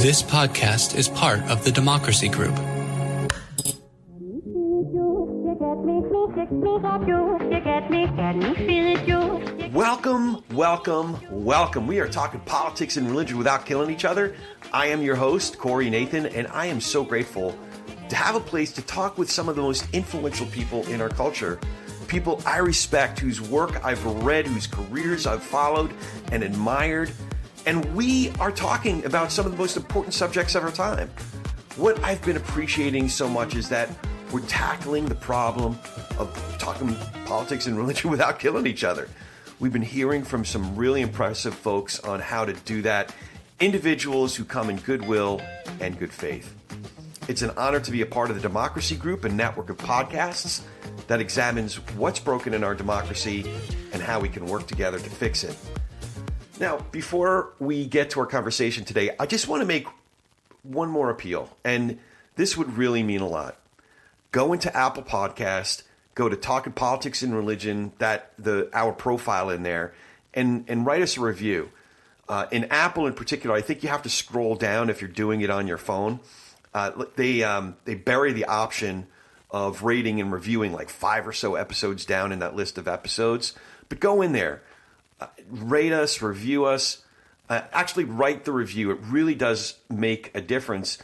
This podcast is part of the Democracy Group. Welcome. We are talking politics and religion without killing each other. I am your host, Corey Nathan, and I am so grateful to have a place to talk with some of the most influential people in our culture. People I respect, whose work I've read, whose careers I've followed and admired. And we are talking about some of the most important subjects of our time. What I've been appreciating so much is that we're tackling the problem of talking politics and religion without killing each other. We've been hearing from some really impressive folks on how to do that. Individuals who come in goodwill and good faith. It's an honor to be a part of the Democracy Group, a network of podcasts that examines what's broken in our democracy and how we can work together to fix it. Now, before we get to our conversation today, I just want to make one more appeal, and this would really mean a lot. Go into Apple Podcast, go to Talking Politics and Religion, our profile in there, and write us a review. In Apple in particular, I think you have to scroll down if you're doing it on your phone. They bury the option of rating and reviewing like 5 or so episodes down in that list of episodes. But go in there, rate us, review us, actually write the review. It really does make a difference.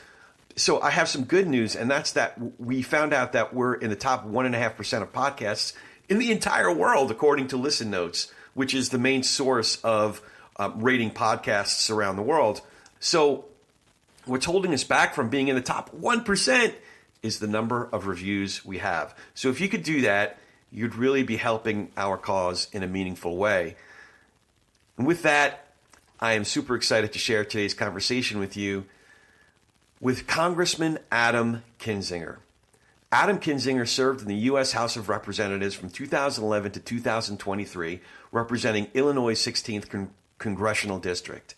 So I have some good news, and that's that we found out that we're in the top 1.5% of podcasts in the entire world, according to Listen Notes, which is the main source of rating podcasts around the world. So what's holding us back from being in the top 1% is the number of reviews we have. So if you could do that, you'd really be helping our cause in a meaningful way. And with that, I am super excited to share today's conversation with you with Congressman Adam Kinzinger. Adam Kinzinger served in the U.S. House of Representatives from 2011 to 2023, representing Illinois' 16th Congressional District.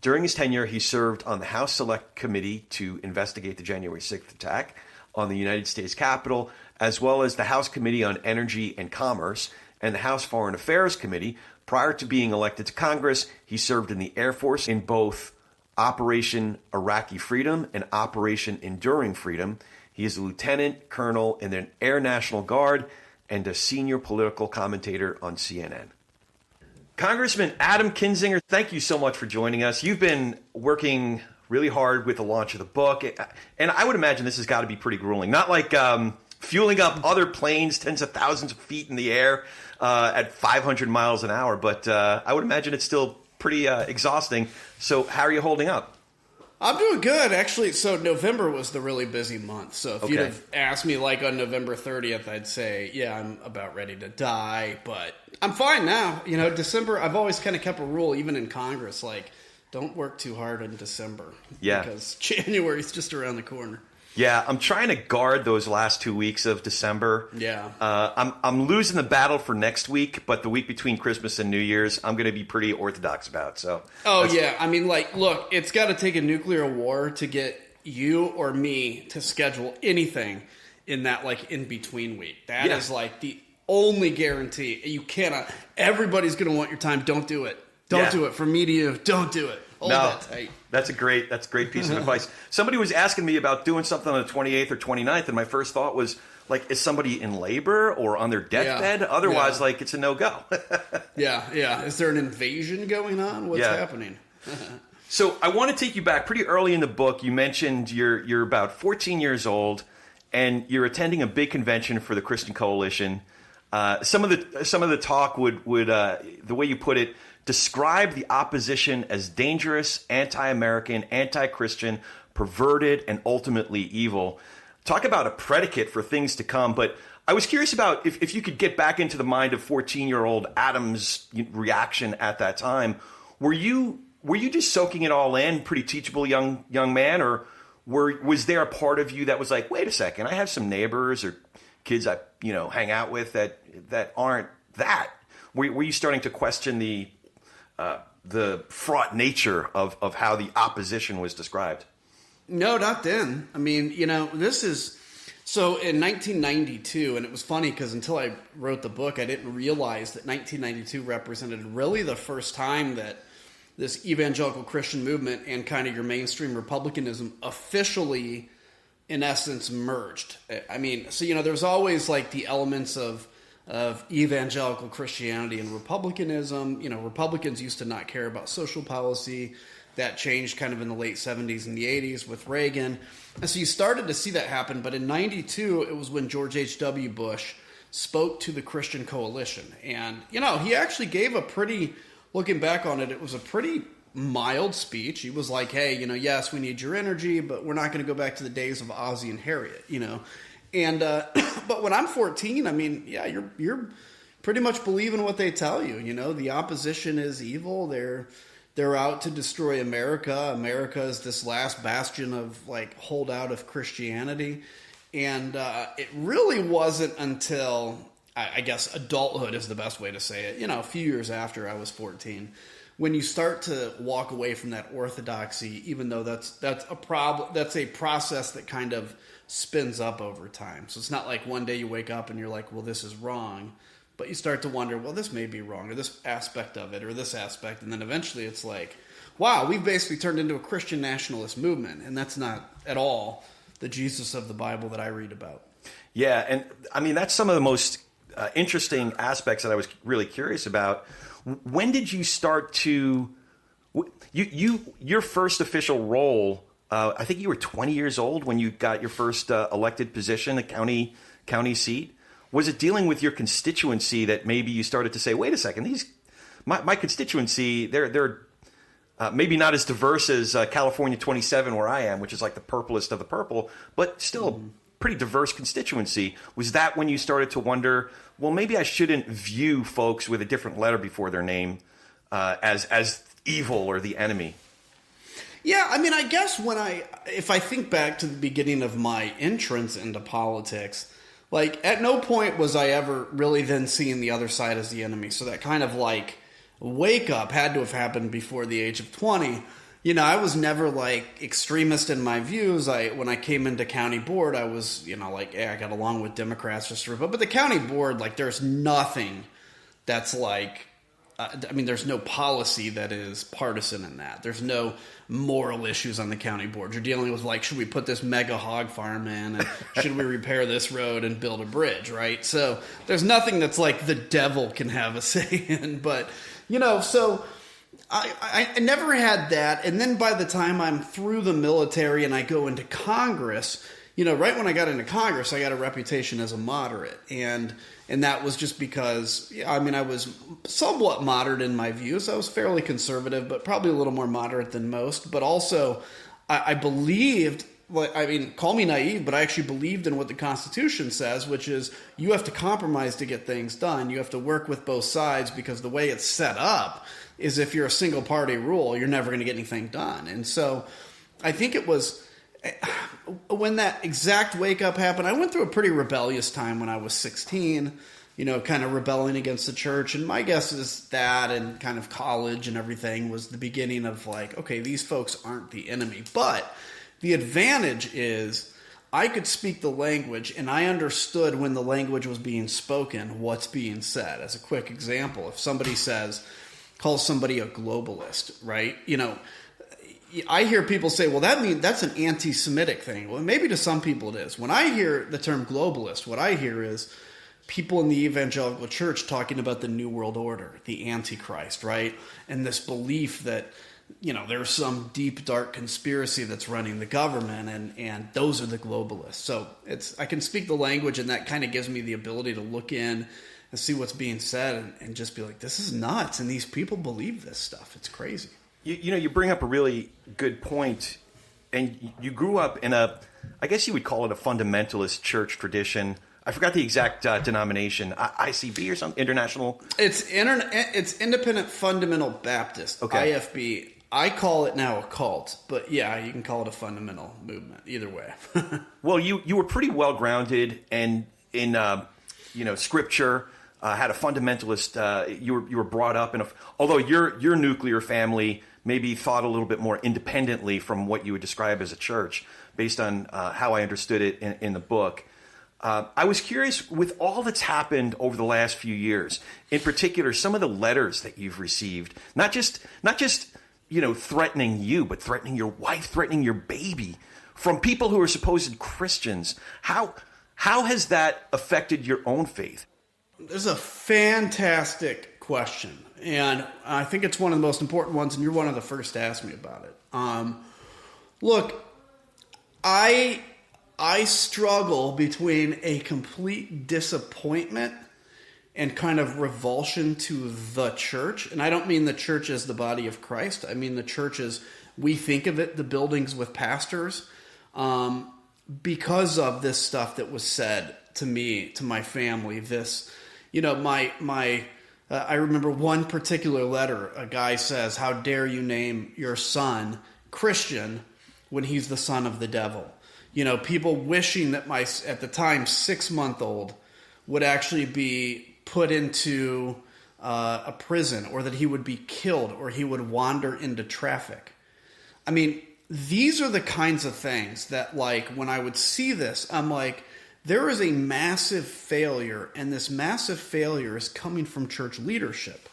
During his tenure, he served on the House Select Committee to investigate the January 6th attack on the United States Capitol, as well as the House Committee on Energy and Commerce and the House Foreign Affairs Committee. Prior to being elected to Congress, he served in the Air Force in both Operation Iraqi Freedom and Operation Enduring Freedom. He is a lieutenant colonel in the Air National Guard and a senior political commentator on CNN. Congressman Adam Kinzinger, thank you so much for joining us. You've been working really hard with the launch of the book, and I would imagine this has got to be pretty grueling. Not like fueling up other planes tens of thousands of feet in the air at 500 miles an hour, but I would imagine it's still pretty exhausting. So how are you holding up? I'm doing good, actually. So November was the really busy month. So if you'd have asked me like on November 30th, I'd say, yeah, I'm about ready to die. But I'm fine now. You know, December, I've always kind of kept a rule, even in Congress, like don't work too hard in December. Yeah. Because January's just around the corner. Yeah, I'm trying to guard those last 2 weeks of December. Yeah. I'm losing the battle for next week, but the week between Christmas and New Year's, I'm going to be pretty orthodox about. So. Yeah. I mean, like, look, it's got to take a nuclear war to get you or me to schedule anything in that, like, in-between week. That is, like, the only guarantee. You cannot. Everybody's going to want your time. Don't do it. Don't do it. From me to you, don't do it. Hold that tight. That's a great piece of advice. Somebody was asking me about doing something on the 28th or 29th, and my first thought was, like, is somebody in labor or on their deathbed? Yeah. Otherwise, like, it's a no-go. Yeah. Is there an invasion going on? What's happening? So I want to take you back pretty early in the book. You mentioned you're about 14 years old, and you're attending a big convention for the Christian Coalition. Some of the talk would the way you put it, describe the opposition as dangerous, anti-American, anti-Christian, perverted, and ultimately evil. Talk about a predicate for things to come. But I was curious about if you could get back into the mind of 14-year-old Adam's reaction at that time. Were you just soaking it all in, pretty teachable young man, or was there a part of you that was like, wait a second, I have some neighbors or kids I hang out with that aren't that? Were you starting to question the fraught nature of how the opposition was described? No, not then. I mean, this is so in 1992, and it was funny because until I wrote the book, I didn't realize that 1992 represented really the first time that this evangelical Christian movement and kind of your mainstream republicanism officially, in essence, merged. I mean, so, there's always like the elements of evangelical Christianity and republicanism. Republicans used to not care about social policy. That changed kind of in the late 70s and the 80s with Reagan. And so you started to see that happen. But in 92, it was when George H.W. Bush spoke to the Christian Coalition. And, he actually gave a pretty, looking back on it, it was a pretty mild speech. He was like, hey, yes, we need your energy, but we're not going to go back to the days of Ozzie and Harriet, And, but when I'm 14, I mean, yeah, you're pretty much believing what they tell you. The opposition is evil. They're out to destroy America. America is this last bastion of like holdout of Christianity. And it really wasn't until, I guess, adulthood is the best way to say it, a few years after I was 14, when you start to walk away from that orthodoxy, even though that's a problem, that's a process that kind of spins up over time. So it's not like one day you wake up and you're like, well, this is wrong. But you start to wonder, well, this may be wrong, or this aspect of it, or this aspect. And then eventually it's like, wow, we've basically turned into a Christian nationalist movement. And that's not at all the Jesus of the Bible that I read about. Yeah, and I mean, that's some of the most interesting aspects that I was really curious about. When did you start to, your first official role, I think you were 20 years old when you got your first elected position, a county seat. Was it dealing with your constituency that maybe you started to say, wait a second, my constituency, they're maybe not as diverse as California 27 where I am, which is like the purplest of the purple, but still a pretty diverse constituency. Was that when you started to wonder, well, maybe I shouldn't view folks with a different letter before their name as evil or the enemy? Yeah, I mean, I guess if I think back to the beginning of my entrance into politics, like, at no point was I ever really then seeing the other side as the enemy. So that kind of like wake up had to have happened before the age of 20. I was never like extremist in my views. When I came into county board, I was, like, hey, I got along with Democrats just but the county board, like, there's nothing that's like, there's no policy that is partisan in that. There's no moral issues on the county board. You're dealing with, like, should we put this mega hog farm in? And should we repair this road and build a bridge, right? So there's nothing that's like the devil can have a say in. But, so I never had that. And then by the time I'm through the military and I go into Congress, right when I got into Congress, I got a reputation as a moderate. And that was just because, I was somewhat moderate in my views. I was fairly conservative, but probably a little more moderate than most. But also, I believed, call me naive, but I actually believed in what the Constitution says, which is you have to compromise to get things done. You have to work with both sides, because the way it's set up is if you're a single party rule, you're never going to get anything done. And so I think it was when that exact wake up happened. I went through a pretty rebellious time when I was 16, kind of rebelling against the church. And my guess is that, and kind of college and everything, was the beginning of like, okay, these folks aren't the enemy. But the advantage is I could speak the language, and I understood when the language was being spoken, what's being said. As a quick example, if somebody calls somebody a globalist, right? I hear people say, well, that's an anti-Semitic thing. Well, maybe to some people it is. When I hear the term globalist, what I hear is people in the evangelical church talking about the New World Order, the Antichrist, right? And this belief that, there's some deep, dark conspiracy that's running the government, and those are the globalists. So I can speak the language, and that kind of gives me the ability to look in and see what's being said and just be like, this is nuts, and these people believe this stuff. It's crazy. You bring up a really good point, and you grew up in I guess you would call it a fundamentalist church tradition. I forgot the exact denomination, ICB or something, International? It's Independent Fundamental Baptist, okay. IFB. I call it now a cult, but yeah, you can call it a fundamental movement, either way. Well, you were pretty well grounded and in scripture. Had a fundamentalist. You were brought up in although your nuclear family maybe thought a little bit more independently from what you would describe as a church, based on how I understood it in the book. I was curious, with all that's happened over the last few years, in particular, some of the letters that you've received, not just threatening you, but threatening your wife, threatening your baby from people who are supposed Christians. How has that affected your own faith? This is a fantastic question, and I think it's one of the most important ones, and you're one of the first to ask me about it. Look, I struggle between a complete disappointment and kind of revulsion to the church. And I don't mean the church as the body of Christ. I mean the church as we think of it, the buildings with pastors, because of this stuff that was said to me, to my family. This, I remember one particular letter, a guy says, "How dare you name your son Christian when he's the son of the devil?" People wishing that my, at the time, 6-month-old would actually be put into a prison, or that he would be killed, or he would wander into traffic. I mean, these are the kinds of things that, like, when I would see this, I'm like, there is a massive failure, and this massive failure is coming from church leadership.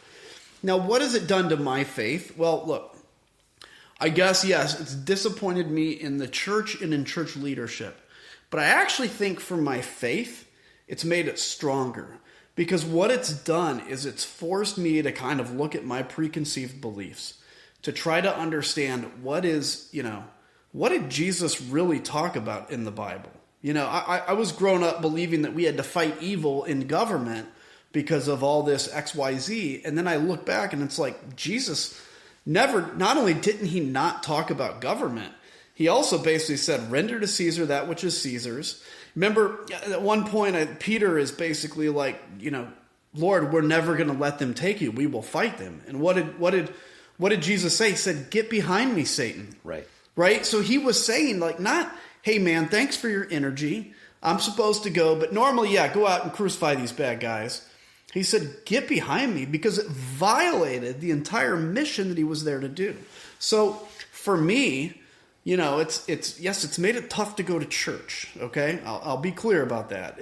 Now, what has it done to my faith? Well, look, I guess, yes, it's disappointed me in the church and in church leadership. But I actually think for my faith, it's made it stronger. Because what it's done is it's forced me to kind of look at my preconceived beliefs, to try to understand what did Jesus really talk about in the Bible? I was grown up believing that we had to fight evil in government because of all this XYZ. And then I look back and it's like, Jesus not only didn't he not talk about government, he also basically said, render to Caesar that which is Caesar's. Remember, at one point, Peter is basically like, Lord, we're never going to let them take you. We will fight them. And what did Jesus say? He said, get behind me, Satan. Right? So he was saying, like, not, hey, man, thanks for your energy. I'm supposed to go. But normally, go out and crucify these bad guys. He said, get behind me, because it violated the entire mission that he was there to do. So for me, it's made it tough to go to church. Okay, I'll be clear about that.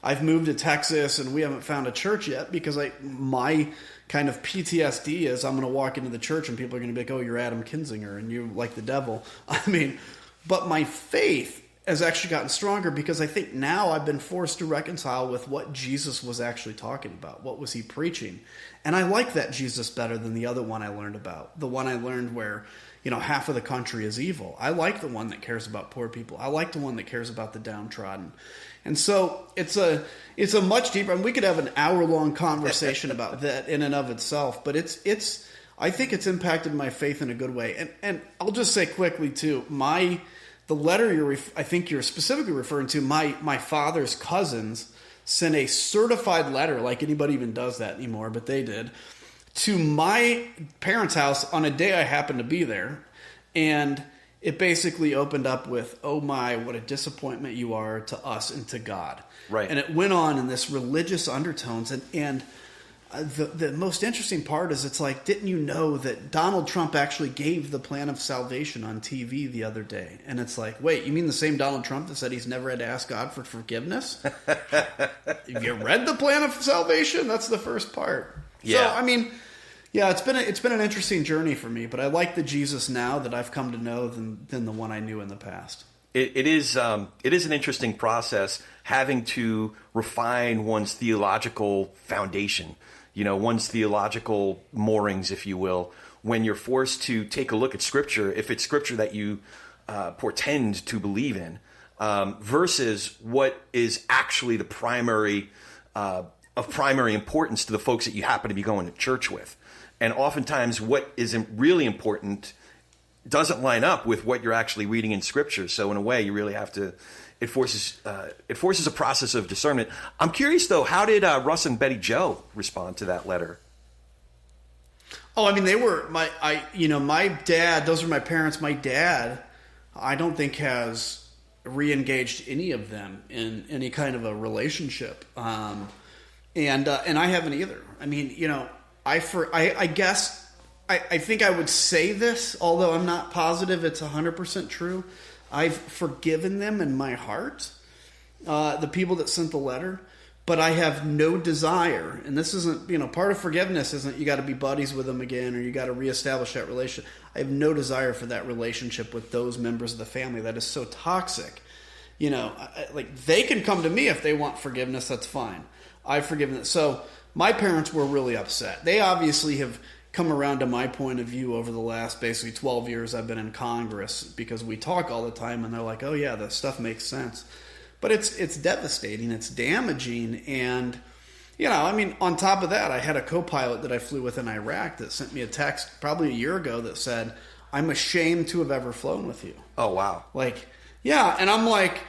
I've moved to Texas and we haven't found a church yet because my kind of PTSD is I'm going to walk into the church and people are going to be like, "Oh, you're Adam Kinzinger and you like the devil." I mean, but my faith has actually gotten stronger because I think now I've been forced to reconcile with what Jesus was actually talking about. What was he preaching? And I like that Jesus better than the other one I learned about. The one I learned where half of the country is evil. I like the one that cares about poor people. I like the one that cares about the downtrodden. And so it's a much deeper, and we could have an hour-long conversation about that in and of itself, but I think it's impacted my faith in a good way. And I'll just say quickly too, the letter I think you're specifically referring to, my father's cousins sent a certified letter, like anybody even does that anymore, but they did, to my parents' house on a day I happened to be there. And it basically opened up with, "Oh my, what a disappointment you are to us and to God." Right. And it went on in this religious undertones. And the most interesting part is it's like, didn't you know that Donald Trump actually gave the plan of salvation on TV the other day? And it's like, wait, you mean the same Donald Trump that said he's never had to ask God for forgiveness? Have you read the plan of salvation? That's the first part. Yeah. So, I mean, it's been an interesting journey for me, but I like the Jesus now that I've come to know than the one I knew in the past. It is an interesting process having to refine one's theological foundation, one's theological moorings, if you will, when you're forced to take a look at Scripture, if it's Scripture that you portend to believe in, versus what is actually the primary of primary importance to the folks that you happen to be going to church with. And oftentimes what isn't really important doesn't line up with what you're actually reading in Scripture. So in a way, you really have to, it forces a process of discernment. I'm curious, though, how did Russ and Betty Jo respond to that letter? Oh, I mean, they were, my dad, those are my parents. My dad, I don't think has re-engaged any of them in any kind of a relationship. And I haven't either. I mean, I guess I think I would say this, although I'm not positive it's 100% true. I've forgiven them in my heart, the people that sent the letter. but I have no desire, and this isn't, part of forgiveness isn't you got to be buddies with them again or you got to reestablish that relationship. I have no desire for that relationship with those members of the family that is so toxic. Like they can come to me if they want forgiveness, that's fine. I've forgiven them. So my parents were really upset. They obviously have come around to my point of view over the last basically 12 years I've been in Congress, because we talk all the time and they're like, oh yeah, that stuff makes sense. But it's devastating, it's damaging, and on top of that, I had a co-pilot that I flew with in Iraq that sent me a text probably a year ago that said, I'm ashamed to have ever flown with you. Oh, wow. Like, yeah, and I'm like,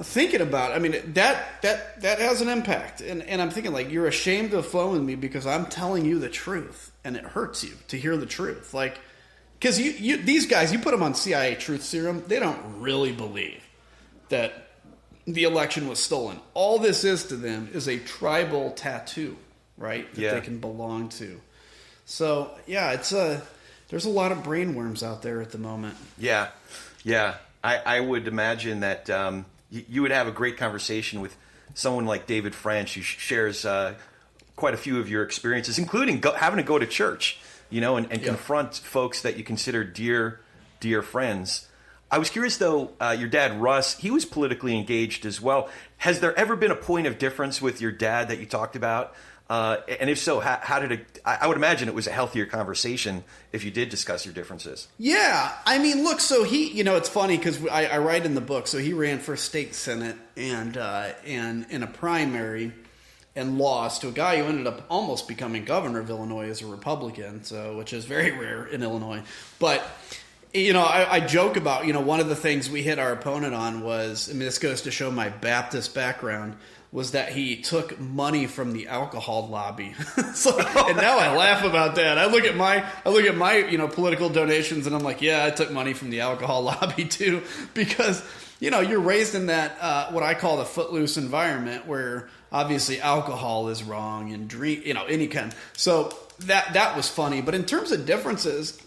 thinking about it, that has an impact. And I'm thinking, like, you're ashamed to have flown with me because I'm telling you the truth, and it hurts you to hear the truth. Like, because these guys, you put them on CIA truth serum, they don't really believe that the election was stolen. All this is to them is a tribal tattoo, right? That they can belong to. So, yeah, there's a lot of brainworms out there at the moment. Yeah. I would imagine that you would have a great conversation with someone like David French, who shares quite a few of your experiences, including having to go to church, and confront folks that you consider dear friends. I was curious, though, your dad, Russ, he was politically engaged as well. Has there ever been a point of difference with your dad that you talked about? And if so, how did it... I would imagine it was a healthier conversation if you did discuss your differences. Yeah. I mean, look, so he... it's funny because I write in the book, so he ran for state senate and in a primary and lost to a guy who ended up almost becoming governor of Illinois as a Republican, which is very rare in Illinois. But... I joke about, one of the things we hit our opponent on was, this goes to show my Baptist background, was that he took money from the alcohol lobby. And now I laugh about that. I look at my political donations and I'm like, yeah, I took money from the alcohol lobby too, because, you're raised in that, what I call the footloose environment where obviously alcohol is wrong and drink, any kind. So that was funny. But in terms of differences,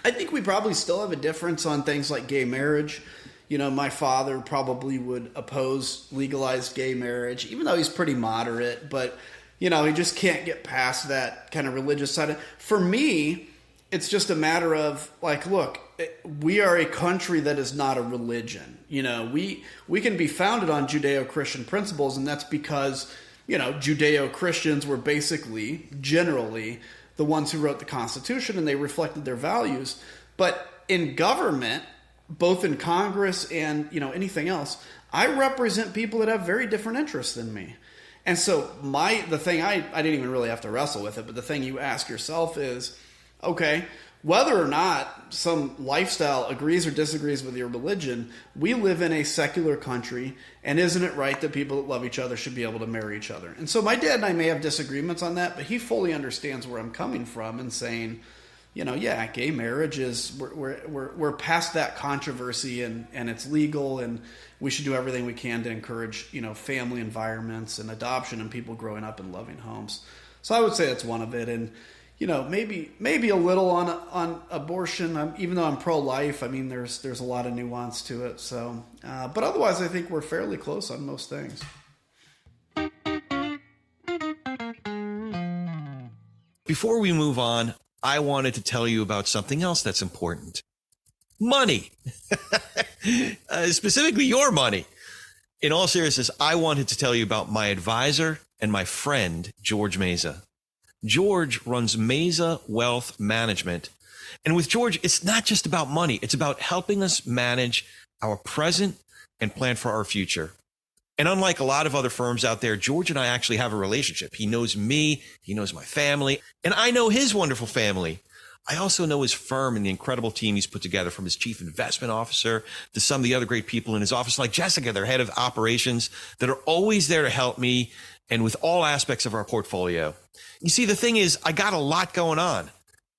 I think we probably still have a difference on things like gay marriage. My father probably would oppose legalized gay marriage, even though he's pretty moderate. But, he just can't get past that kind of religious side. For me, it's just a matter of, like, look, we are a country that is not a religion. We can be founded on Judeo-Christian principles, and that's because, Judeo-Christians were basically, generally, the ones who wrote the Constitution, and they reflected their values. But in government, both in Congress and anything else, I represent people that have very different interests than me. And so the thing I didn't even really have to wrestle with it, but the thing you ask yourself is, okay, whether or not some lifestyle agrees or disagrees with your religion, we live in a secular country, and isn't it right that people that love each other should be able to marry each other? And so my dad and I may have disagreements on that, but he fully understands where I'm coming from and saying, gay marriage is, we're past that controversy and it's legal, and we should do everything we can to encourage, family environments and adoption and people growing up in loving homes. So I would say that's one of it. And maybe a little on abortion. Even though I'm pro-life, there's a lot of nuance to it. So, but otherwise, I think we're fairly close on most things. Before we move on, I wanted to tell you about something else that's important. Money. Specifically your money. In all seriousness, I wanted to tell you about my advisor and my friend, George Meza. George runs Meza Wealth Management. And with George, it's not just about money. It's about helping us manage our present and plan for our future. And unlike a lot of other firms out there, George and I actually have a relationship. He knows me, he knows my family, and I know his wonderful family. I also know his firm and the incredible team he's put together, from his chief investment officer to some of the other great people in his office, like Jessica, their head of operations, that are always there to help me and with all aspects of our portfolio. You see, the thing is, I got a lot going on.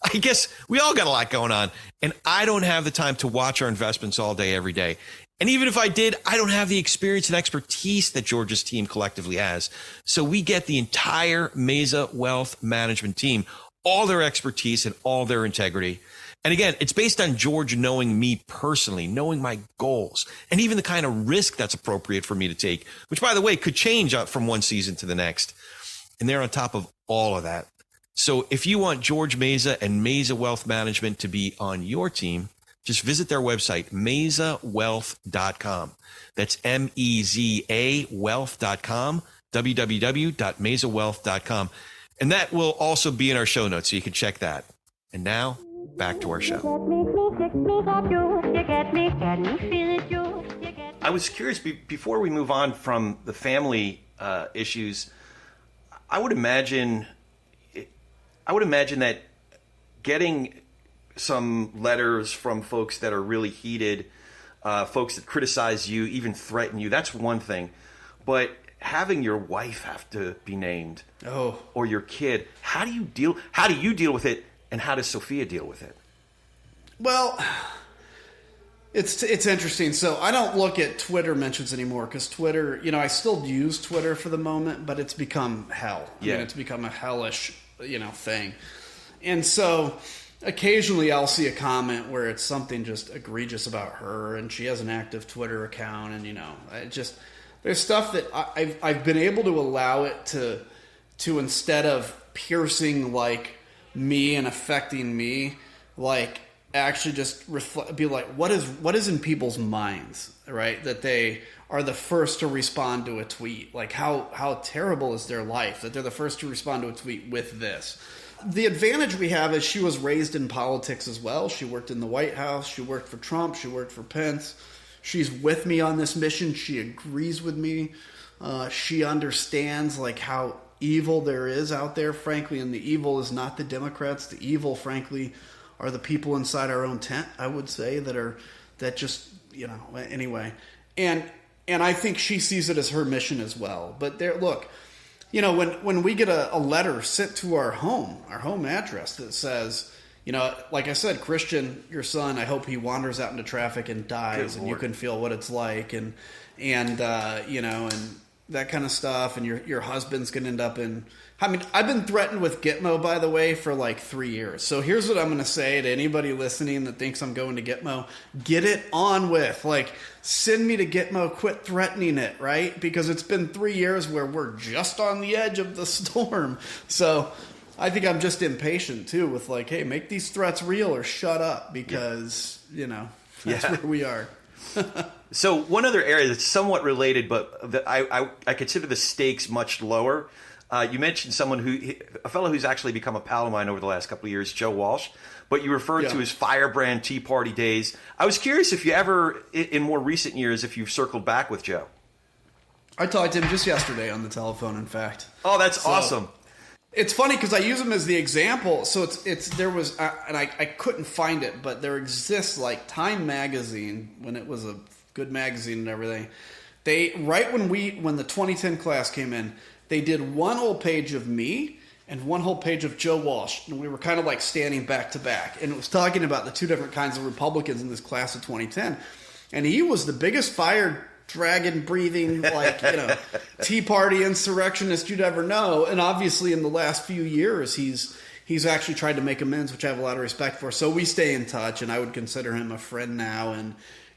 I guess we all got a lot going on, and I don't have the time to watch our investments all day, every day. And even if I did, I don't have the experience and expertise that George's team collectively has. So we get the entire Meza Wealth Management team, all their expertise and all their integrity. And again, it's based on George knowing me personally, knowing my goals, and even the kind of risk that's appropriate for me to take, which, by the way, could change from one season to the next. And they're on top of all of that. So if you want George Meza and Meza Wealth Management to be on your team, just visit their website, mezawealth.com. That's MEZA wealth.com, www.mezawealth.com. And that will also be in our show notes, so you can check that. And now, back to our show. I was curious, before we move on from the family issues, I would imagine that getting some letters from folks that are really heated, folks that criticize you, even threaten you, that's one thing. But having your wife have to be named, or your kid, how do you deal with it, and how does Sophia deal with it? Well, it's interesting. So I don't look at Twitter mentions anymore because Twitter, I still use Twitter for the moment, but it's become hell. I mean, it's become a hellish, thing. And so occasionally I'll see a comment where it's something just egregious about her, and she has an active Twitter account, and there's stuff that I've been able to allow it to instead of piercing like me and affecting me, like actually just be like, what is in people's minds, right? That they are the first to respond to a tweet. Like how terrible is their life that they're the first to respond to a tweet with this. The advantage we have is she was raised in politics as well. She worked in the White House. She worked for Trump. She worked for Pence. She's with me on this mission. She agrees with me. She understands like how evil there is out there, frankly, and the evil is not the Democrats. The evil, frankly, are the people inside our own tent, I would say, anyway. And I think she sees it as her mission as well. But look, when we get a letter sent to our home address that says, like I said, Christian, your son, I hope he wanders out into traffic and dies, and you can feel what it's like, and that kind of stuff, and your husband's going to end up in... I mean, I've been threatened with Gitmo, by the way, for like 3 years. So here's what I'm going to say to anybody listening that thinks I'm going to Gitmo. Get it on with. Like, send me to Gitmo. Quit threatening it, right? Because it's been 3 years where we're just on the edge of the storm. So I think I'm just impatient, too, with like, hey, make these threats real or shut up, because, that's where we are. So one other area that's somewhat related, but that I consider the stakes much lower. You mentioned a fellow who's actually become a pal of mine over the last couple of years, Joe Walsh, but you referred to his firebrand Tea Party days. I was curious if you ever, in more recent years, if you've circled back with Joe. I talked to him just yesterday on the telephone, in fact. Oh, that's awesome. It's funny because I use him as the example. So there was, and I couldn't find it, but there exists like Time Magazine, when it was a good magazine and everything. When the 2010 class came in, they did one whole page of me and one whole page of Joe Walsh, and we were kind of like standing back to back, and it was talking about the two different kinds of Republicans in this class of 2010, and he was the biggest fire dragon breathing, Tea Party insurrectionist you'd ever know. And obviously in the last few years, he's actually tried to make amends, which I have a lot of respect for. So we stay in touch, and I would consider him a friend now,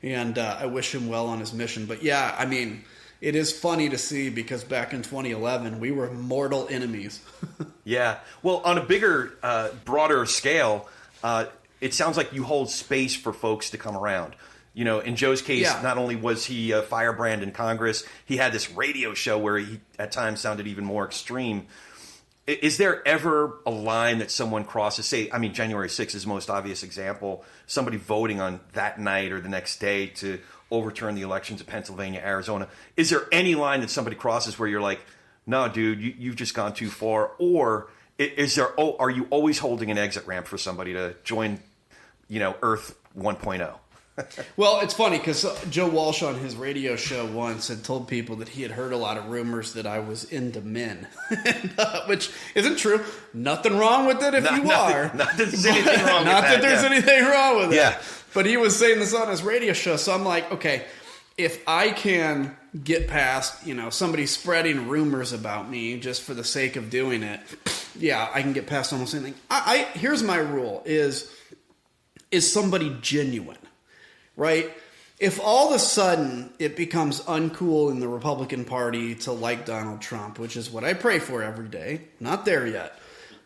and I wish him well on his mission. But yeah, I mean, it is funny to see, because back in 2011, we were mortal enemies. Yeah. Well, on a bigger, broader scale, it sounds like you hold space for folks to come around. In Joe's case, not only was he a firebrand in Congress, he had this radio show where he at times sounded even more extreme. Is there ever a line that someone crosses? January 6th is the most obvious example. Somebody voting on that night or the next day to overturn the elections of Pennsylvania, Arizona. Is there any line that somebody crosses where you're like, no, dude, you've just gone too far? Or are you always holding an exit ramp for somebody to join, Earth 1.0? Well, it's funny because Joe Walsh on his radio show once had told people that he had heard a lot of rumors that I was into men, which isn't true. Nothing wrong with it if you are. Not that there's anything wrong with Not that there's yeah. anything wrong with Yeah. it. But he was saying this on his radio show, so I'm like, okay, if I can get past, somebody spreading rumors about me just for the sake of doing it, yeah, I can get past almost anything. Here's my rule is, is somebody genuine, right? If all of a sudden it becomes uncool in the Republican Party to like Donald Trump, which is what I pray for every day, not there yet.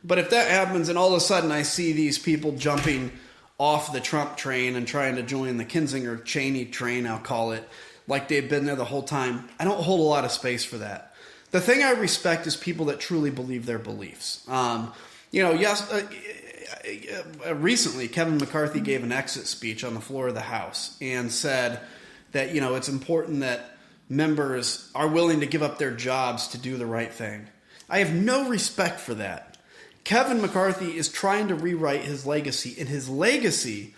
But if that happens and all of a sudden I see these people jumping off the Trump train and trying to join the Kinzinger-Cheney train, I'll call it, like they've been there the whole time, I don't hold a lot of space for that. The thing I respect is people that truly believe their beliefs. Recently, Kevin McCarthy gave an exit speech on the floor of the House and said that, it's important that members are willing to give up their jobs to do the right thing. I have no respect for that. Kevin McCarthy is trying to rewrite his legacy, and his legacy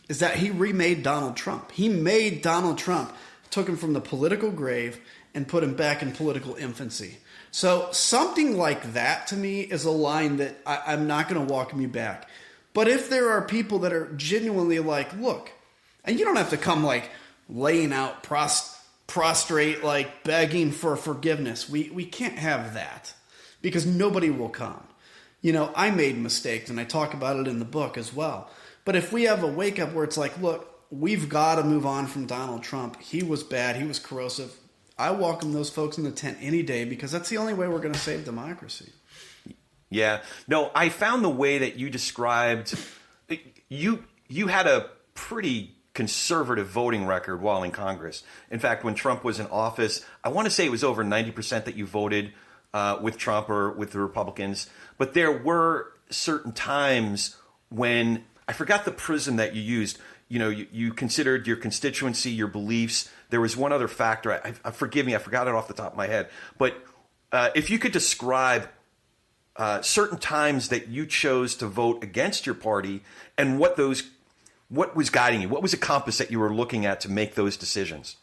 is that he remade Donald Trump. He made Donald Trump, took him from the political grave and put him back in political infancy. So something like that to me is a line that I'm not going to walk me back. But if there are people that are genuinely like, look, and you don't have to come like laying out prostrate, like begging for forgiveness. We can't have that because nobody will come. I made mistakes and I talk about it in the book as well. But if we have a wake up where it's like, look, we've got to move on from Donald Trump. He was bad. He was corrosive. I welcome those folks in the tent any day because that's the only way we're going to save democracy. Yeah. No, I found the way that you described, you had a pretty conservative voting record while in Congress. In fact, when Trump was in office, I want to say it was over 90% that you voted with Trump or with the Republicans. But there were certain times when, I forgot the prism that you used, you considered your constituency, your beliefs. There was one other factor. Forgive me, I forgot it off the top of my head. But if you could describe certain times that you chose to vote against your party and what was guiding you, what was the compass that you were looking at to make those decisions?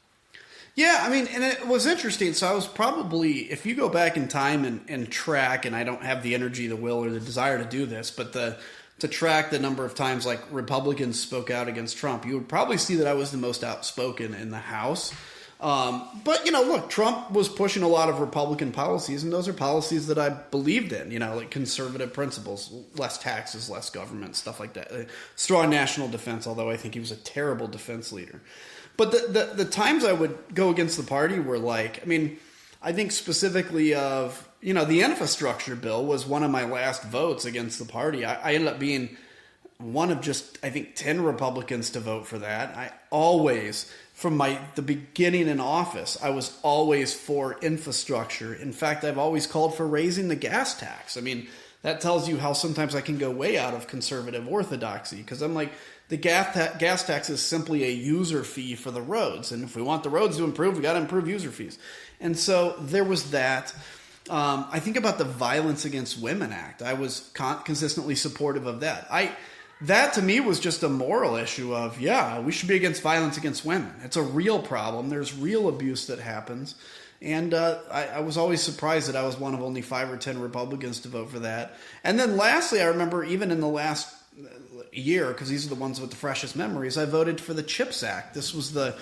Yeah, and it was interesting. So I was probably, if you go back in time and track, and I don't have the energy, the will, or the desire to do this, but to track the number of times like Republicans spoke out against Trump, you would probably see that I was the most outspoken in the House. But, look, Trump was pushing a lot of Republican policies, and those are policies that I believed in, like conservative principles, less taxes, less government, stuff like that. Strong national defense, although I think he was a terrible defense leader. But the times I would go against the party were like, I think specifically of, the infrastructure bill was one of my last votes against the party. I ended up being one of just, I think, 10 Republicans to vote for that. I always, from the beginning in office, I was always for infrastructure. In fact, I've always called for raising the gas tax. That tells you how sometimes I can go way out of conservative orthodoxy because I'm like, the gas tax is simply a user fee for the roads. And if we want the roads to improve, we got to improve user fees. And so there was that. I think about the Violence Against Women Act. I was consistently supportive of that. That to me was just a moral issue of, we should be against violence against women. It's a real problem. There's real abuse that happens. And I was always surprised that I was one of only 5 or 10 Republicans to vote for that. And then lastly, I remember even in the last year, because these are the ones with the freshest memories, I voted for the CHIPS Act. This was the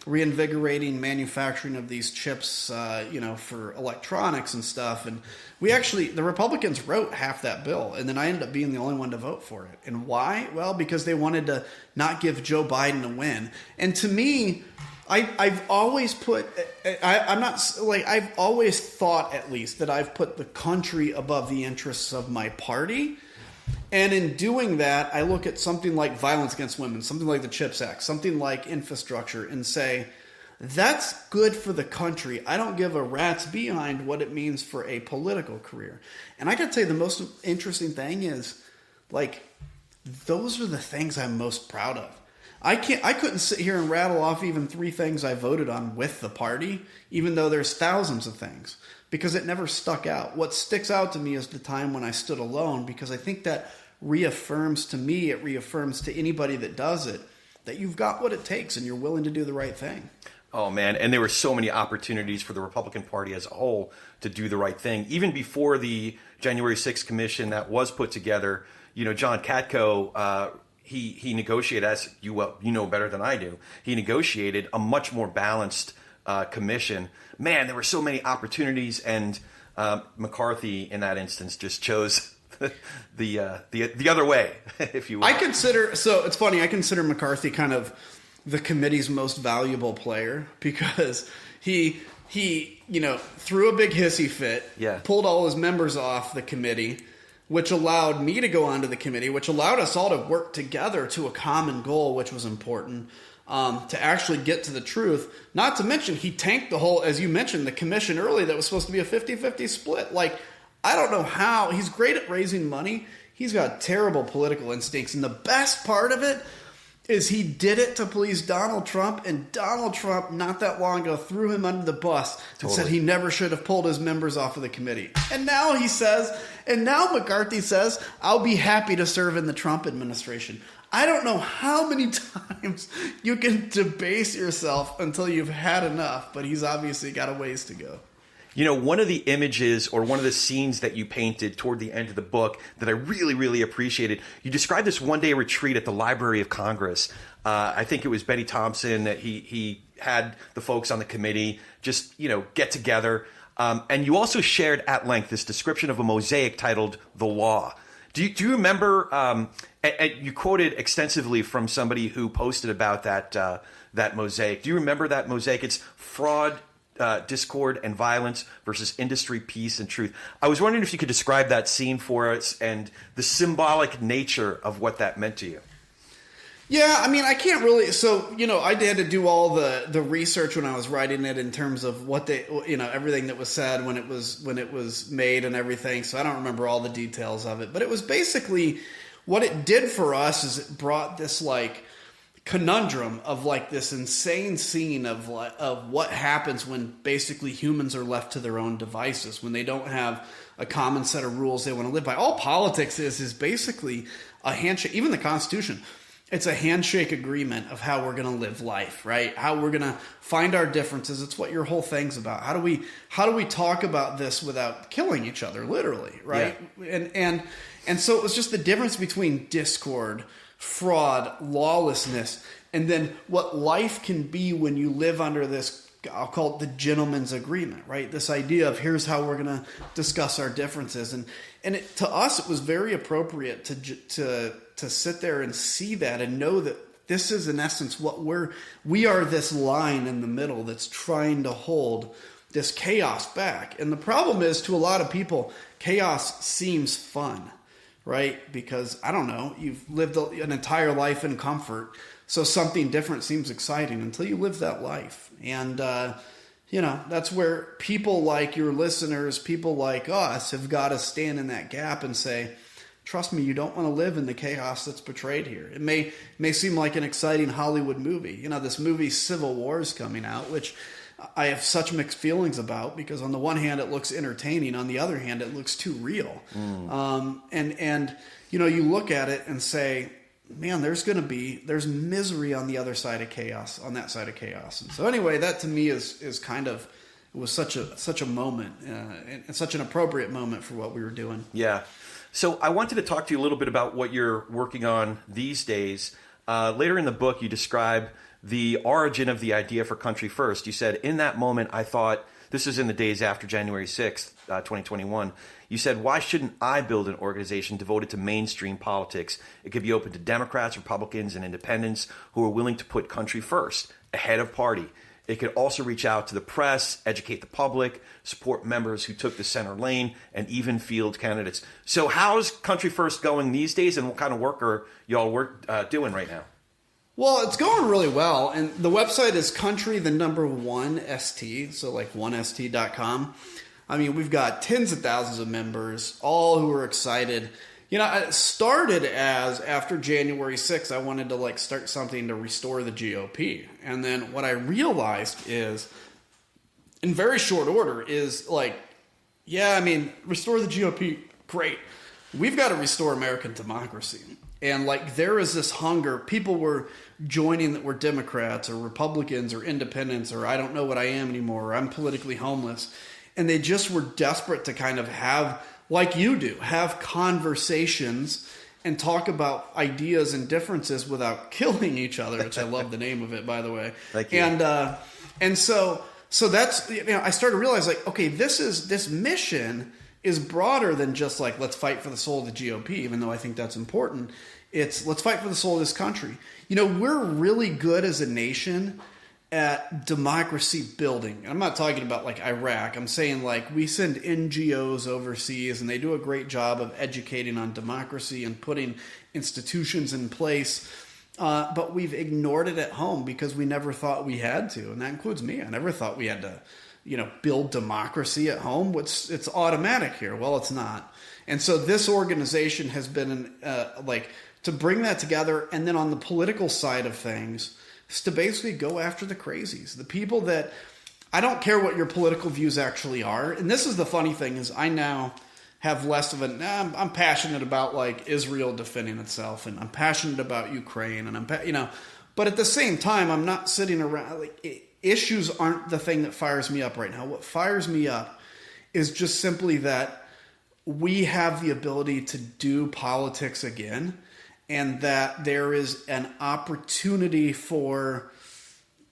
reinvigorating manufacturing of these chips, for electronics and stuff. And the Republicans wrote half that bill, and then I ended up being the only one to vote for it. And why? Well, because they wanted to not give Joe Biden a win. And to me, I've always I've always thought at least that I've put the country above the interests of my party. And in doing that, I look at something like violence against women, something like the CHIPS Act, something like infrastructure, and say, that's good for the country. I don't give a rat's behind what it means for a political career. And I got to tell you, the most interesting thing is, those are the things I'm most proud of. I couldn't sit here and rattle off even 3 things I voted on with the party, even though there's thousands of things, because it never stuck out. What sticks out to me is the time when I stood alone, because I think that reaffirms to me, it reaffirms to anybody that does it, that you've got what it takes and you're willing to do the right thing. Oh, man. And there were so many opportunities for the Republican Party as a whole to do the right thing. Even before the January 6th commission that was put together, John Katko, he negotiated, as you know better than I do, he negotiated a much more balanced commission. Man, there were so many opportunities, and McCarthy in that instance just chose the other way, if you will. It's funny. I consider McCarthy kind of the committee's most valuable player because he threw a big hissy fit, pulled all his members off the committee, which allowed me to go onto the committee, which allowed us all to work together to a common goal, which was important, to actually get to the truth. Not to mention, he tanked the whole, as you mentioned, the commission early that was supposed to be a 50-50 split. Like, I don't know how. He's great at raising money. He's got terrible political instincts. And the best part of it is he did it to please Donald Trump, and Donald Trump, not that long ago, threw him under the bus and said he never should have pulled his members off of the committee. And now McCarthy says, I'll be happy to serve in the Trump administration. I don't know how many times you can debase yourself until you've had enough, but he's obviously got a ways to go. You know, one of the images or one of the scenes that you painted toward the end of the book that I really, really appreciated, you described this one-day retreat at the Library of Congress. I think it was Benny Thompson that he had the folks on the committee just, get together. And you also shared at length this description of a mosaic titled The Law. Do you remember, and you quoted extensively from somebody who posted about that mosaic. Do you remember that mosaic? It's fraud, discord, and violence versus industry, peace, and truth. I was wondering if you could describe that scene for us and the symbolic nature of what that meant to you. Yeah, I mean, I can't really. So, I had to do all the research when I was writing it in terms of what they, everything that was said when it was made and everything. So I don't remember all the details of it, but it was basically what it did for us is it brought this conundrum of this insane scene of what happens when basically humans are left to their own devices, when they don't have a common set of rules they want to live by. All politics is basically a handshake. Even the Constitution, it's a handshake agreement of how we're going to live life, right? How we're going to find our differences. It's what your whole thing's about. How do we talk about this without killing each other, literally, right? Yeah. And so it was just the difference between discord, fraud, lawlessness, and then what life can be when you live under this, I'll call it the gentleman's agreement, right? This idea of here's how we're going to discuss our differences. And to us, it was very appropriate to sit there and see that and know that this is in essence what we are, this line in the middle that's trying to hold this chaos back. And the problem is, to a lot of people, chaos seems fun, right? Because, I don't know, you've lived an entire life in comfort, so something different seems exciting until you live that life. And, that's where people like your listeners, people like us, have got to stand in that gap and say, trust me, you don't want to live in the chaos that's portrayed here. It may seem like an exciting Hollywood movie. This movie Civil War is coming out, which I have such mixed feelings about, because on the one hand it looks entertaining, on the other hand it looks too real. And you look at it and say, man, there's misery on the other side of chaos, on that side of chaos. And so anyway, that to me is kind of, it was such a moment, and such an appropriate moment for what we were doing. Yeah. So I wanted to talk to you a little bit about what you're working on these days. Later in the book, you describe the origin of the idea for Country First. You said, in that moment, I thought, this was in the days after January 6th, 2021, you said, why shouldn't I build an organization devoted to mainstream politics? It could be open to Democrats, Republicans, and independents who are willing to put country first, ahead of party. It could also reach out to the press, educate the public, support members who took the center lane, and even field candidates. So how's Country First going these days, and what kind of work are y'all doing right now? Well, it's going really well, and the website is country1st, so like 1st.com. I mean, we've got tens of thousands of members, all who are excited. It started as, after January 6th, I wanted to start something to restore the GOP. And then what I realized is, in very short order, is restore the GOP, great. We've got to restore American democracy. And there is this hunger. People were joining that were Democrats or Republicans or independents, or I don't know what I am anymore, or I'm politically homeless. And they just were desperate to kind of have, like you do, have conversations and talk about ideas and differences without killing each other, which I love the name of it, by the way. Thank you. And so that's, I started to realize, okay, this mission is broader than just like, let's fight for the soul of the GOP, even though I think that's important. It's let's fight for the soul of this country. We're really good as a nation at democracy building. I'm not talking about like Iraq. I'm saying like we send NGOs overseas and they do a great job of educating on democracy and putting institutions in place. But we've ignored it at home because we never thought we had to. And that includes me. I never thought we had to, build democracy at home. It's automatic here. Well, it's not. And so this organization has been to bring that together. And then on the political side of things, is to basically go after the crazies, the people that I don't care what your political views actually are. And this is the funny thing is I now have less of I'm passionate about like Israel defending itself, and I'm passionate about Ukraine, and but at the same time, I'm not sitting around issues aren't the thing that fires me up right now. What fires me up is just simply that we have the ability to do politics again, and that there is an opportunity for,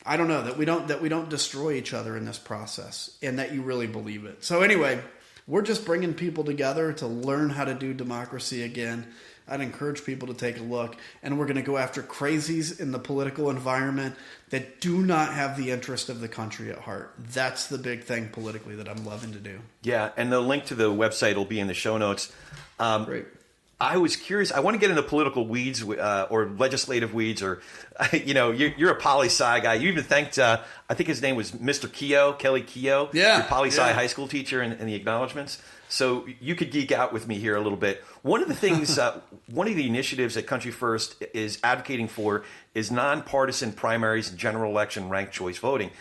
that we don't destroy each other in this process, and that you really believe it. So anyway, we're just bringing people together to learn how to do democracy again. I'd encourage people to take a look, and we're going to go after crazies in the political environment that do not have the interest of the country at heart. That's the big thing politically that I'm loving to do. Yeah, and the link to the website will be in the show notes. Great. I was curious. I want to get into political weeds or legislative weeds, or you're a poli-sci guy. You even thanked I think his name was Mr. Kelly Keogh, your poli-sci high school teacher, in the acknowledgments. So you could geek out with me here a little bit. One of the things, one of the initiatives that Country First is advocating for is nonpartisan primaries and general election ranked choice voting.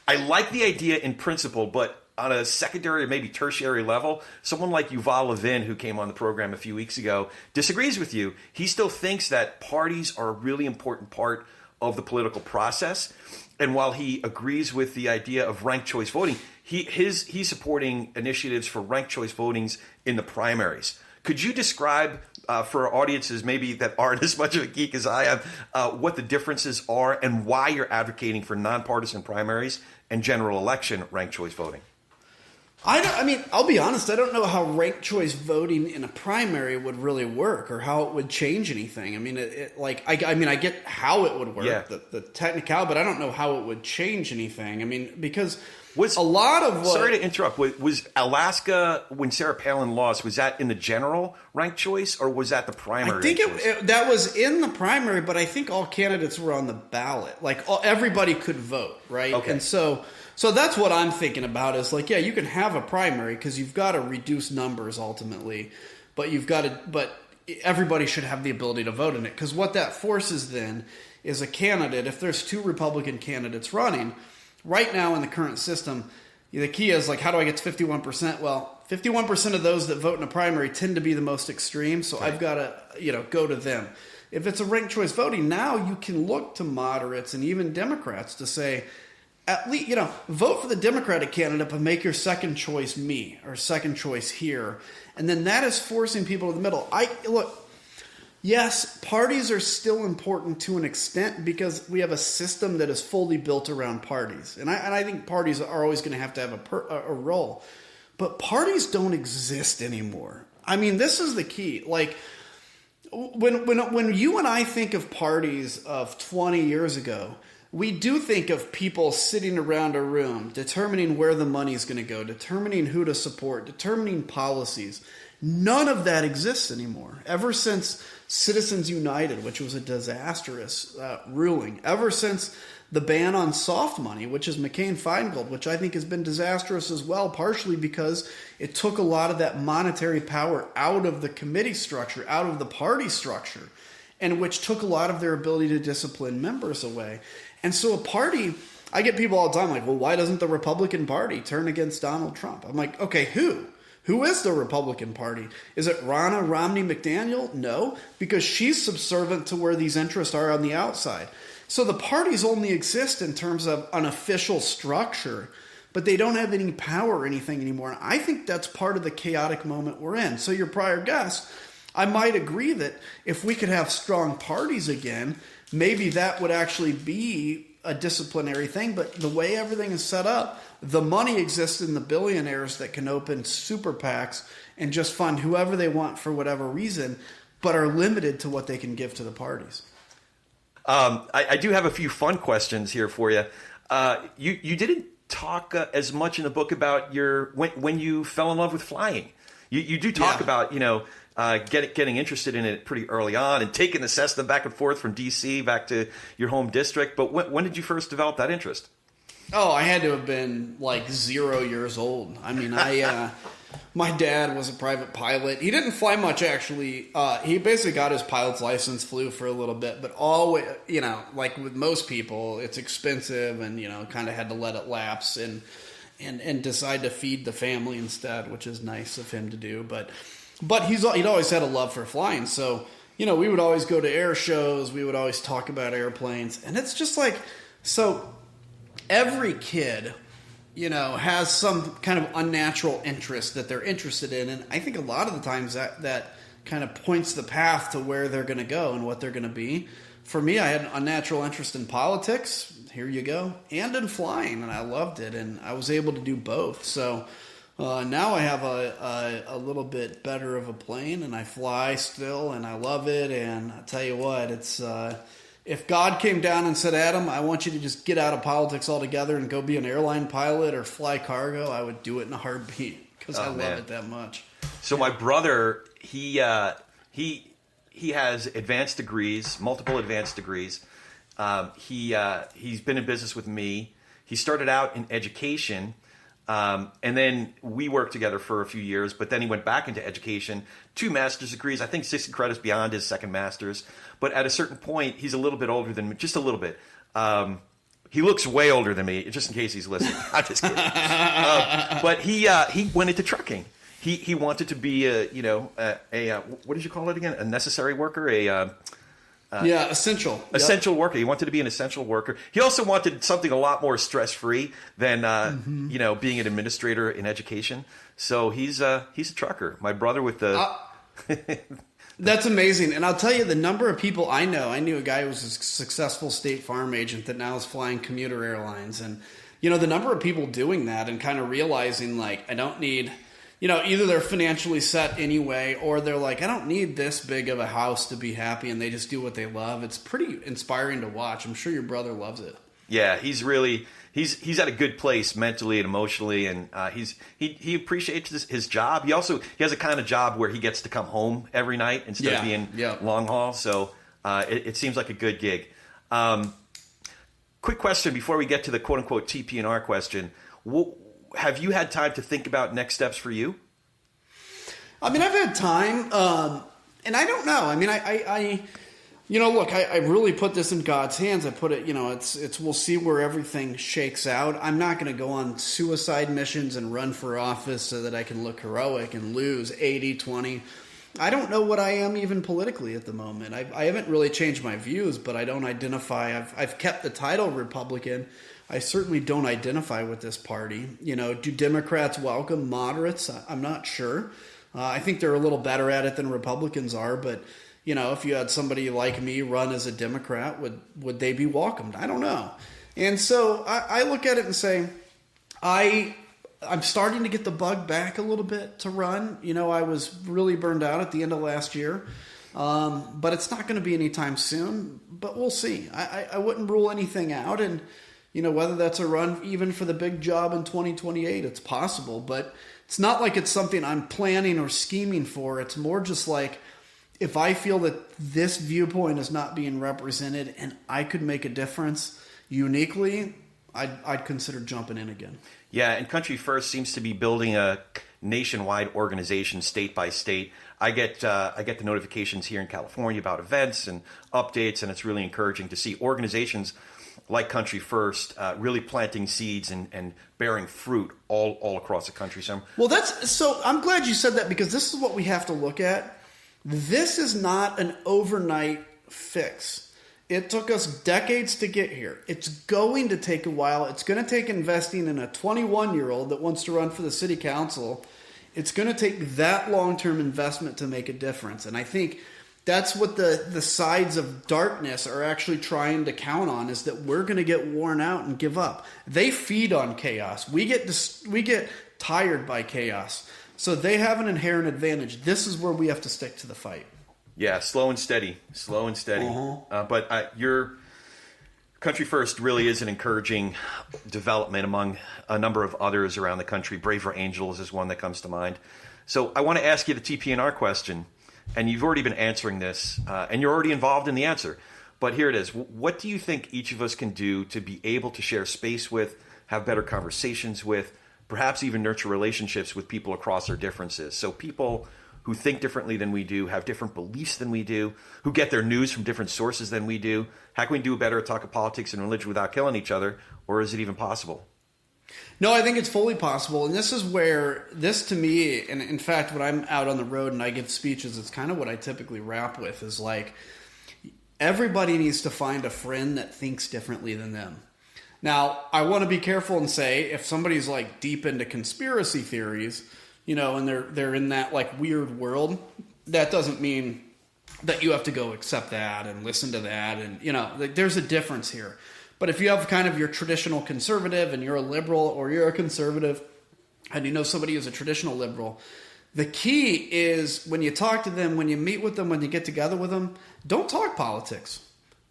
I like the idea in principle, but on a secondary or maybe tertiary level, someone like Yuval Levin, who came on the program a few weeks ago, disagrees with you. He still thinks that parties are a really important part of the political process. And while he agrees with the idea of ranked choice voting, he's supporting initiatives for ranked choice votings in the primaries. Could you describe for audiences maybe that aren't as much of a geek as I am, what the differences are and why you're advocating for nonpartisan primaries and general election ranked choice voting? I'll be honest, I don't know how ranked choice voting in a primary would really work or how it would change anything. I get how it would work, the technical, but I don't know how it would change anything. Because sorry to interrupt, was Alaska, when Sarah Palin lost, was that in the general ranked choice or was that the primary? I think that was in the primary, but I think all candidates were on the ballot. Everybody could vote, right? Okay. And so that's what I'm thinking about is you can have a primary because you've got to reduce numbers ultimately, but everybody should have the ability to vote in it. Because what that forces then is a candidate, if there's two Republican candidates running, right now in the current system, the key is how do I get to 51%? Well, 51% of those that vote in a primary tend to be the most extreme, so right. I've got to go to them. If it's a ranked choice voting, now you can look to moderates and even Democrats to say, at least, vote for the Democratic candidate, but make your second choice me or second choice here. And then that is forcing people to the middle. Yes, parties are still important to an extent because we have a system that is fully built around parties. And I think parties are always going to have a role. But parties don't exist anymore. This is the key. When you and I think of parties of 20 years ago, we do think of people sitting around a room, determining where the money's going to go, determining who to support, determining policies. None of that exists anymore. Ever since Citizens United, which was a disastrous ruling, ever since the ban on soft money, which is McCain-Feingold, which I think has been disastrous as well, partially because it took a lot of that monetary power out of the committee structure, out of the party structure, and which took a lot of their ability to discipline members away. And so a party, I get people all the time well, why doesn't the Republican Party turn against Donald Trump? I'm like, okay, who? Who is the Republican Party? Is it Ronna Romney McDaniel? No, because she's subservient to where these interests are on the outside. So the parties only exist in terms of an official structure, but they don't have any power or anything anymore. And I think that's part of the chaotic moment we're in. So your prior guest, I might agree that if we could have strong parties again, maybe that would actually be a disciplinary thing, but the way everything is set up, the money exists in the billionaires that can open super PACs and just fund whoever they want for whatever reason, but are limited to what they can give to the parties. I do have a few fun questions here for you. You didn't talk as much in the book about when you fell in love with flying. You do talk about getting interested in it pretty early on and taking the Cessna back and forth from D.C. back to your home district. But when did you first develop that interest? Oh, I had to have been like 0 years old. I mean, my dad was a private pilot. He didn't fly much, actually. He basically got his pilot's license, flew for a little bit, but always, like with most people, it's expensive, and kind of had to let it lapse and decide to feed the family instead, which is nice of him to do. But he'd always had a love for flying, so we would always go to air shows. We would always talk about airplanes, and it's just like so. Every kid, has some kind of unnatural interest that they're interested in. And I think a lot of the times that kind of points the path to where they're going to go and what they're going to be. For me, I had an unnatural interest in politics. Here you go. And in flying. And I loved it. And I was able to do both. So now I have a little bit better of a plane, and I fly still, and I love it. And I tell you what, it's... if God came down and said, Adam, I want you to just get out of politics altogether and go be an airline pilot or fly cargo, I would do it in a heartbeat because I love it that much. So my brother, he has advanced degrees, multiple advanced degrees. He's been in business with me. He started out in education, and then we worked together for a few years, but then he went back into education, 2 master's degrees, I think 60 credits beyond his second master's. But at a certain point, he's a little bit older than me, just a little bit. He looks way older than me, just in case he's listening. I'm just kidding. But he went into trucking. He wanted to be what did you call it again? A necessary worker, essential. Essential worker. He wanted to be an essential worker. He also wanted something a lot more stress-free than being an administrator in education. So he's a trucker. My brother with the That's amazing. And I'll tell you the number of people I know. I knew a guy who was a successful State Farm agent that now is flying commuter airlines. And, the number of people doing that and kind of realizing, like, I don't need, either they're financially set anyway, or they're like, I don't need this big of a house to be happy, and they just do what they love. It's pretty inspiring to watch. I'm sure your brother loves it. Yeah, he's at a good place mentally and emotionally, and he appreciates his job. He has a kind of job where he gets to come home every night instead of being long haul. So it seems like a good gig. Quick question before we get to the quote unquote TP&R question: have you had time to think about next steps for you? I mean, I've had time, and I don't know. I mean, I really put this in God's hands. I put it, it's we'll see where everything shakes out. I'm not going to go on suicide missions and run for office so that I can look heroic and lose 80-20. I don't know what I am even politically at the moment. I haven't really changed my views, but I don't identify. I've kept the title Republican. I certainly don't identify with this party. Do Democrats welcome moderates? I'm not sure. I think they're a little better at it than Republicans are, but if you had somebody like me run as a Democrat, would they be welcomed? I don't know. And so I look at it and say, I'm starting to get the bug back a little bit to run. I was really burned out at the end of last year. But it's not going to be anytime soon, but we'll see. I wouldn't rule anything out. And, whether that's a run even for the big job in 2028, it's possible. But it's not like it's something I'm planning or scheming for. It's more just like, if I feel that this viewpoint is not being represented and I could make a difference uniquely, I'd consider jumping in again. Yeah, and Country First seems to be building a nationwide organization, state by state. I get the notifications here in California about events and updates, and it's really encouraging to see organizations like Country First really planting seeds and bearing fruit all across the country. So I'm glad you said that, because this is what we have to look at. This is not an overnight fix. It took us decades to get here. It's going to take a while. It's going to take investing in a 21-year-old that wants to run for the city council. It's going to take that long-term investment to make a difference. And I think That's what the sides of darkness are actually trying to count on, is that we're going to get worn out and give up. They feed on chaos. We get tired by chaos. So they have an inherent advantage. This is where we have to stick to the fight. Yeah, slow and steady. But your Country First really is an encouraging development among a number of others around the country. Braver Angels is one that comes to mind. So I want to ask you the TP&R question. And you've already been answering this, and you're already involved in the answer. But here it is. What do you think each of us can do to be able to share space with, have better conversations with, perhaps even nurture relationships with people across our differences? So people who think differently than we do, have different beliefs than we do, who get their news from different sources than we do. How can we do better at talk of politics and religion without killing each other? Or is it even possible? No, I think it's fully possible. And this is where, this to me, and in fact, when I'm out on the road and I give speeches, it's kind of what I typically wrap with, is like, everybody needs to find a friend that thinks differently than them. Now, I want to be careful and say, if somebody's like deep into conspiracy theories, you know, and they're in that like weird world, that doesn't mean that you have to go accept that and listen to that. And, you know, like, there's a difference here. But if you have kind of your traditional conservative and you're a liberal, or you're a conservative and you know somebody who's a traditional liberal, the key is when you talk to them, when you meet with them, when you get together with them, don't talk politics.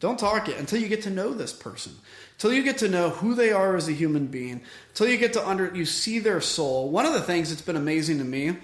Don't talk it until you get to know this person, until you get to know who they are as a human being, until you get to you see their soul. One of the things that's been amazing to me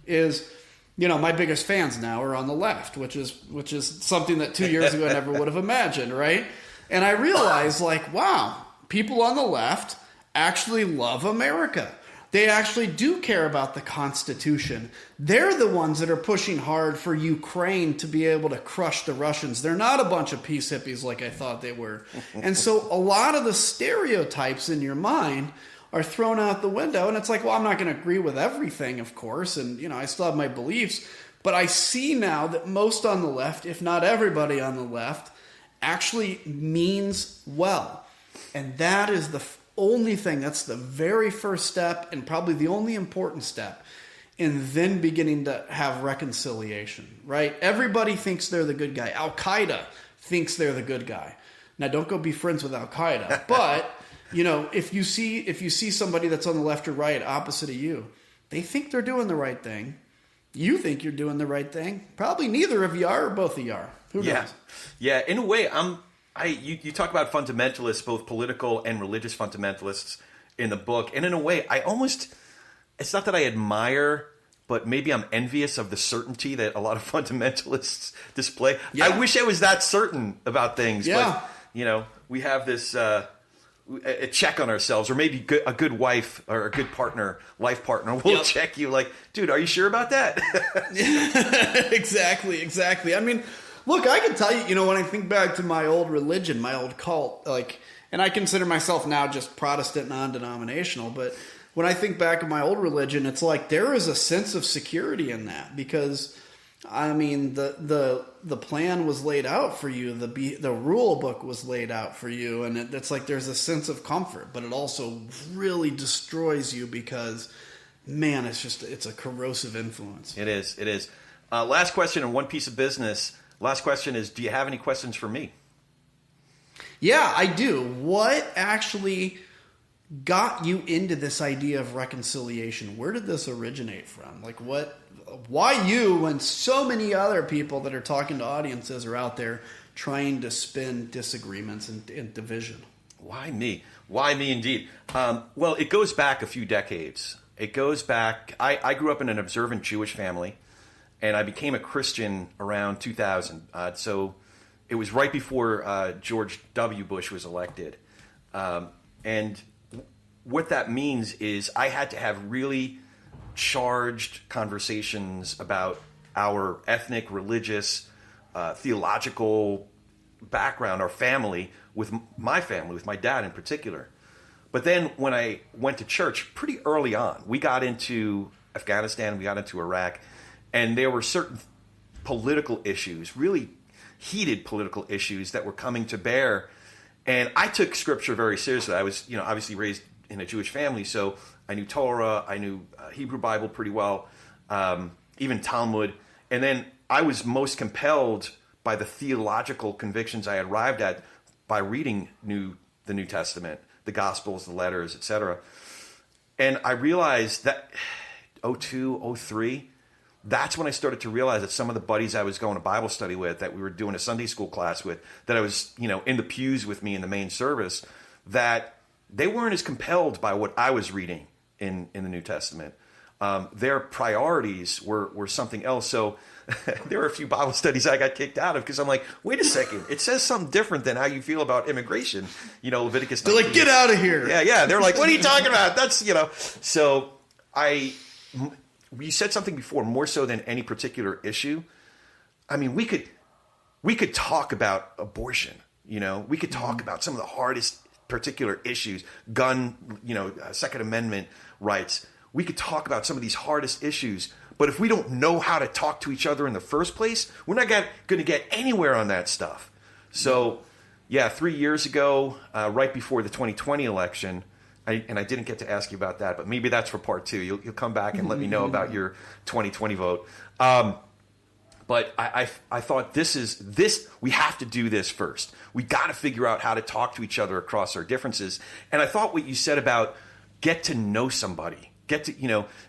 is, you know, my biggest fans now are on the left, which is something that 2 years ago I never would have imagined, right? And I realized, like, wow, people on the left actually love America. They actually do care about the Constitution. They're the ones that are pushing hard for Ukraine to be able to crush the Russians. They're not a bunch of peace hippies like I thought they were. And so a lot of the stereotypes in your mind are thrown out the window. And it's like, well, I'm not going to agree with everything, of course. And, you know, I still have my beliefs. But I see now that most on the left, if not everybody on the left, actually means well. And that is the only thing, that's the very first step, and probably the only important step in then beginning to have reconciliation, right? Everybody thinks they're the good guy. Al-Qaeda thinks they're the good guy. Now, don't go be friends with Al-Qaeda. But, you know, if you see somebody that's on the left or right opposite of you, they think they're doing the right thing. You think you're doing the right thing. Probably neither of you are, or both of you are. Who knows? Yeah. In a way, you talk about fundamentalists, both political and religious fundamentalists in the book. And in a way, it's not that I admire, but maybe I'm envious of the certainty that a lot of fundamentalists display. Yeah. I wish I was that certain about things. Yeah. But, you know, we have this a check on ourselves, or maybe a good wife or a good partner, life partner will check you like, dude, are you sure about that? Exactly. I mean, look, I can tell you, you know, when I think back to my old religion, my old cult, like, and I consider myself now just Protestant, non-denominational, but when I think back of my old religion, it's like there is a sense of security in that, because, I mean, the plan was laid out for you, the rule book was laid out for you, and it's like there's a sense of comfort, but it also really destroys you because, man, it's a corrosive influence. It is. Last question on one piece of business. Last question is, do you have any questions for me? Yeah, I do. What actually got you into this idea of reconciliation? Where did this originate from? Like, why you when so many other people that are talking to audiences are out there trying to spin disagreements and division? Why me? Why me indeed? Well, it goes back a few decades. It goes back, I grew up in an observant Jewish family, and I became a Christian around 2000. So it was right before George W. Bush was elected. And what that means is I had to have really charged conversations about our ethnic, religious, theological background, our family, with my dad in particular. But then when I went to church pretty early on, we got into Afghanistan, we got into Iraq, and there were certain political issues, really heated political issues that were coming to bear. And I took Scripture very seriously. I was, obviously raised in a Jewish family, so I knew Torah, I knew Hebrew Bible pretty well, even Talmud. And then I was most compelled by the theological convictions I arrived at by reading the New Testament, the Gospels, the letters, etc. And I realized that 02, 03, that's when I started to realize that some of the buddies I was going to Bible study with, that we were doing a Sunday school class with, that I was, in the pews with me in the main service, that they weren't as compelled by what I was reading in the New Testament. Their priorities were something else. So there were a few Bible studies I got kicked out of because I'm like, wait a second, it says something different than how you feel about immigration. Leviticus 19. They're like, get out of here. Yeah. They're like, what are you talking about? That's, So you said something before, more so than any particular issue. I mean, we could talk about abortion. We could talk about some of the hardest particular issues, gun, Second Amendment rights. We could talk about some of these hardest issues, but if we don't know how to talk to each other in the first place, we're not going to get anywhere on that stuff. So, 3 years ago, right before the 2020 election, and I didn't get to ask you about that, but maybe that's for part 2. You'll come back and let me know about your 2020 vote. But I thought we have to do this first. We got to figure out how to talk to each other across our differences. And I thought what you said about get to know somebody,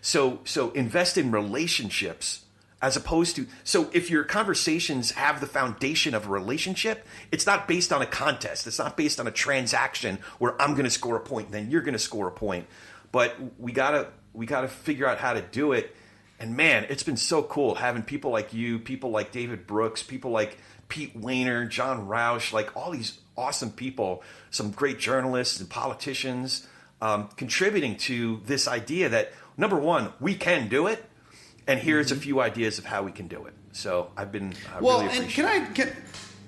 so invest in relationships as opposed to, so if your conversations have the foundation of a relationship, it's not based on a contest. It's not based on a transaction where I'm going to score a point and then you're going to score a point. But we gotta figure out how to do it. And man, it's been so cool having people like you, people like David Brooks, people like Pete Wayner, John Roush, like all these awesome people, some great journalists and politicians contributing to this idea that, number one, we can do it, and here's a few ideas of how we can do it. So I've been really appreciative. And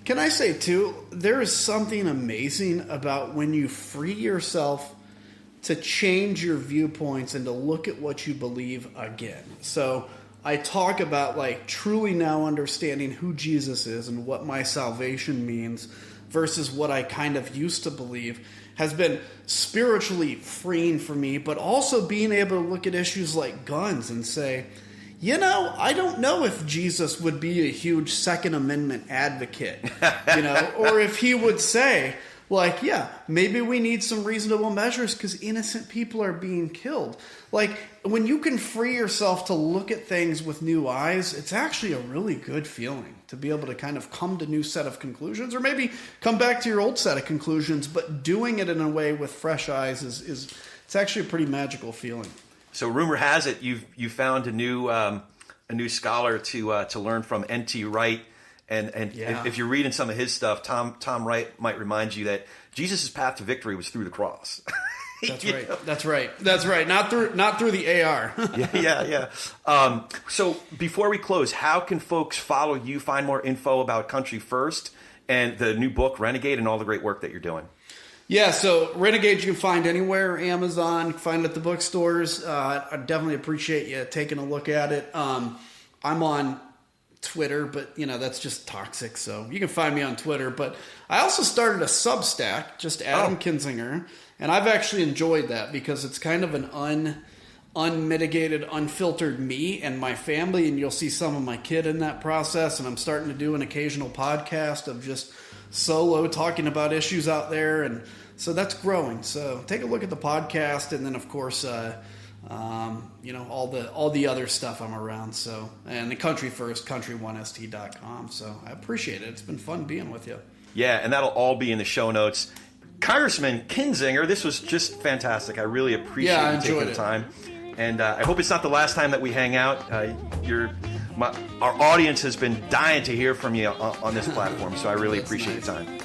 can I say too, there is something amazing about when you free yourself to change your viewpoints and to look at what you believe again. So I talk about like truly now understanding who Jesus is and what my salvation means versus what I kind of used to believe has been spiritually freeing for me, but also being able to look at issues like guns and say, I don't know if Jesus would be a huge Second Amendment advocate, or if he would say, like, maybe we need some reasonable measures because innocent people are being killed. Like, when you can free yourself to look at things with new eyes, it's actually a really good feeling to be able to kind of come to a new set of conclusions, or maybe come back to your old set of conclusions, but doing it in a way with fresh eyes is it's actually a pretty magical feeling. So rumor has it you found a new scholar to learn from, N.T. Wright. And if you're reading some of his stuff, Tom Wright might remind you that Jesus' path to victory was through the cross. That's right. Not through the AR. Yeah. So before we close, how can folks follow you, find more info about Country First and the new book, Renegade, and all the great work that you're doing? Yeah, so Renegade you can find anywhere, Amazon, you can find it at the bookstores. I definitely appreciate you taking a look at it. I'm on Twitter, but that's just toxic, so you can find me on Twitter. But I also started a Substack, just Adam Kinzinger, and I've actually enjoyed that because it's kind of an unmitigated, unfiltered me and my family, and you'll see some of my kid in that process. And I'm starting to do an occasional podcast of just solo talking about issues out there, and so that's growing. So take a look at the podcast, and then of course all the other stuff I'm around. So, and the Country First, country1st.com. So I appreciate it. It's been fun being with you. Yeah, and that'll all be in the show notes. Congressman Kinzinger, this was just fantastic. I really appreciate you taking the time. And I hope it's not the last time that we hang out. Our audience has been dying to hear from you on this platform, so I really appreciate your time.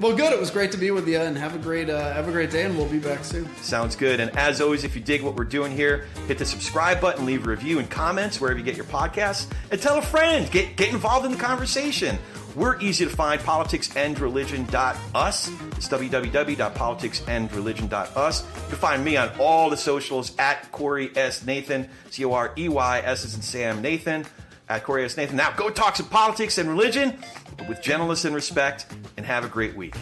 Well, good. It was great to be with you, and have a great day, and we'll be back soon. Sounds good. And as always, if you dig what we're doing here, hit the subscribe button, leave a review and comments wherever you get your podcasts, and tell a friend. Get involved in the conversation. We're easy to find, politicsandreligion.us. It's www.politicsandreligion.us. You can find me on all the socials at Corey S. Nathan, Corey S. as in Sam Nathan, at Corey S. Nathan. Now go talk some politics and religion with gentleness and respect, and have a great week.